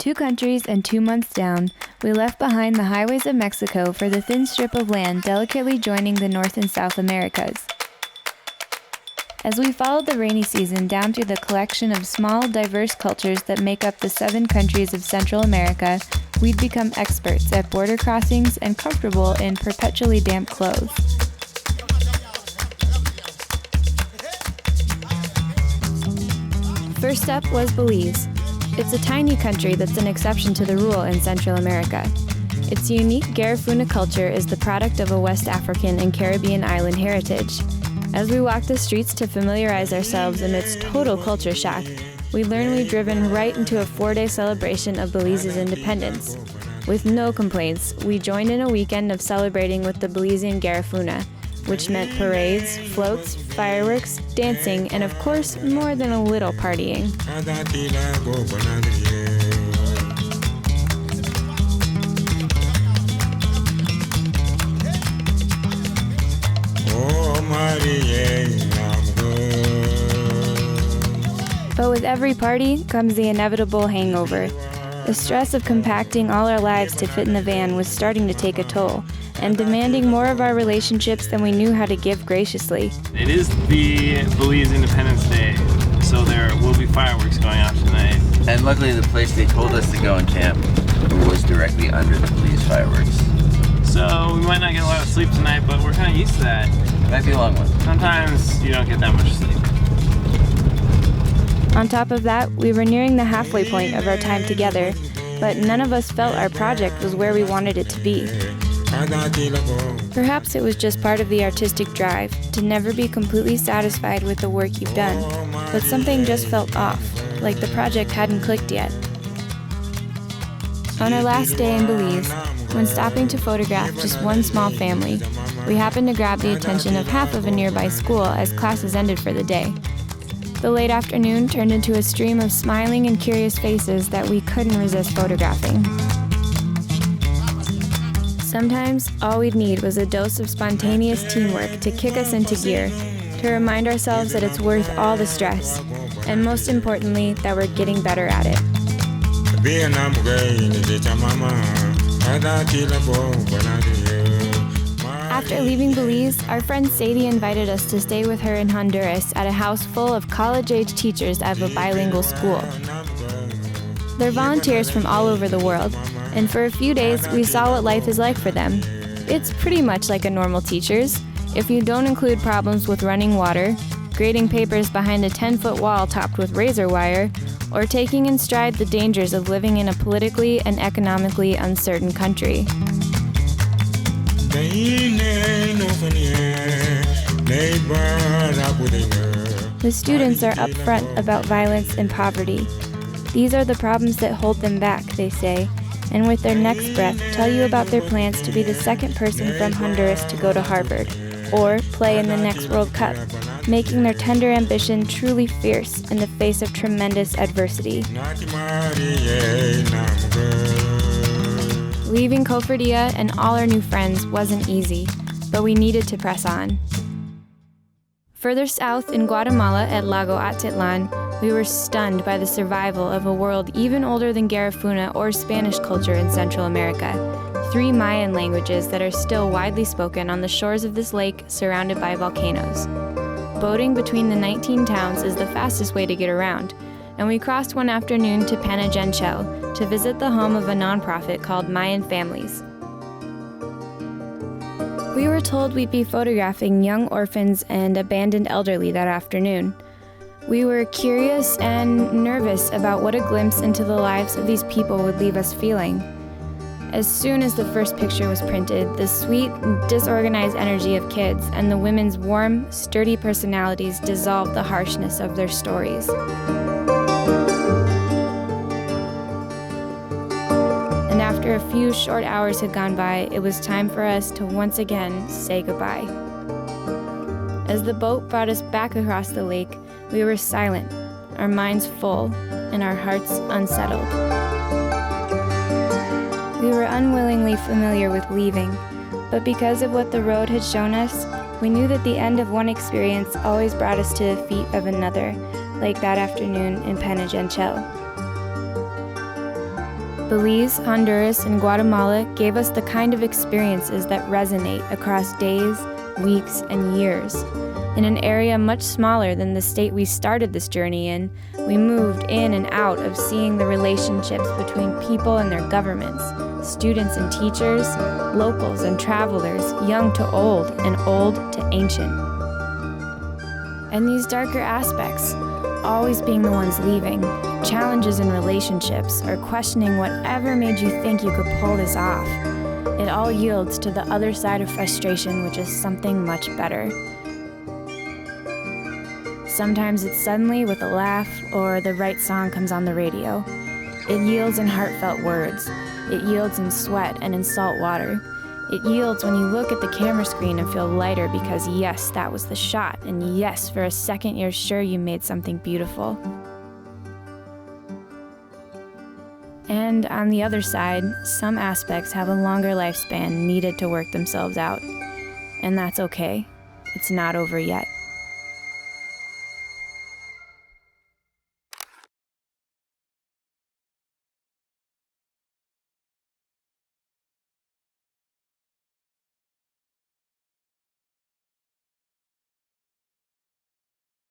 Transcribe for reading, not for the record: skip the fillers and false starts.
2 countries and 2 months down, we left behind the highways of Mexico for the thin strip of land delicately joining the North and South Americas. As we followed the rainy season down through the collection of small, diverse cultures that make up the 7 countries of Central America, we'd become experts at border crossings and comfortable in perpetually damp clothes. First up was Belize. It's a tiny country that's an exception to the rule in Central America. Its unique Garifuna culture is the product of a West African and Caribbean island heritage. As we walked the streets to familiarize ourselves amidst total culture shock, we learned we'd driven right into a 4-day celebration of Belize's independence. With no complaints, we joined in a weekend of celebrating with the Belizean Garifuna, which meant parades, floats, fireworks, dancing, and of course, more than a little partying. But with every party comes the inevitable hangover. The stress of compacting all our lives to fit in the van was starting to take a toll, and demanding more of our relationships than we knew how to give graciously. It is the Belize Independence Day, so there will be fireworks going off tonight. And luckily the place they told us to go and camp was directly under the Belize fireworks. So we might not get a lot of sleep tonight, but we're kind of used to that. Might be a long one. Sometimes you don't get that much sleep. On top of that, we were nearing the halfway point of our time together, but none of us felt our project was where we wanted it to be. Perhaps it was just part of the artistic drive to never be completely satisfied with the work you've done, but something just felt off, like the project hadn't clicked yet. On our last day in Belize, when stopping to photograph just one small family, we happened to grab the attention of half of a nearby school as classes ended for the day. The late afternoon turned into a stream of smiling and curious faces that we couldn't resist photographing. Sometimes, all we'd need was a dose of spontaneous teamwork to kick us into gear, to remind ourselves that it's worth all the stress, and most importantly, that we're getting better at it. After leaving Belize, our friend Sadie invited us to stay with her in Honduras at a house full of college-age teachers at a bilingual school. They're volunteers from all over the world, and for a few days we saw what life is like for them. It's pretty much like a normal teacher's, if you don't include problems with running water, grading papers behind a 10-foot wall topped with razor wire, or taking in stride the dangers of living in a politically and economically uncertain country. The students are upfront about violence and poverty. These are the problems that hold them back, they say, and with their next breath tell you about their plans to be the second person from Honduras to go to Harvard, or play in the next World Cup, making their tender ambition truly fierce in the face of tremendous adversity. Leaving Kofordia and all our new friends wasn't easy, but we needed to press on. Further south in Guatemala at Lago Atitlan, we were stunned by the survival of a world even older than Garifuna or Spanish culture in Central America, 3 Mayan languages that are still widely spoken on the shores of this lake surrounded by volcanoes. Boating between the 19 towns is the fastest way to get around, and we crossed one afternoon to Vanajeros to visit the home of a nonprofit called Mayan Families. We were told we'd be photographing young orphans and abandoned elderly that afternoon. We were curious and nervous about what a glimpse into the lives of these people would leave us feeling. As soon as the first picture was printed, the sweet, disorganized energy of kids and the women's warm, sturdy personalities dissolved the harshness of their stories. And after a few short hours had gone by, it was time for us to once again say goodbye. As the boat brought us back across the lake, we were silent, our minds full, and our hearts unsettled. We were unwillingly familiar with leaving, but because of what the road had shown us, we knew that the end of one experience always brought us to the feet of another, like that afternoon in Vanajeros. Belize, Honduras, and Guatemala gave us the kind of experiences that resonate across days, weeks, and years. In an area much smaller than the state we started this journey in, we moved in and out of seeing the relationships between people and their governments, students and teachers, locals and travelers, young to old and old to ancient. And these darker aspects, always being the ones leaving, challenges in relationships, or questioning whatever made you think you could pull this off, it all yields to the other side of frustration, which is something much better. Sometimes it's suddenly with a laugh or the right song comes on the radio. It yields in heartfelt words. It yields in sweat and in salt water. It yields when you look at the camera screen and feel lighter because yes, that was the shot, and yes, for a second you're sure you made something beautiful. And on the other side, some aspects have a longer lifespan needed to work themselves out. And that's okay. It's not over yet.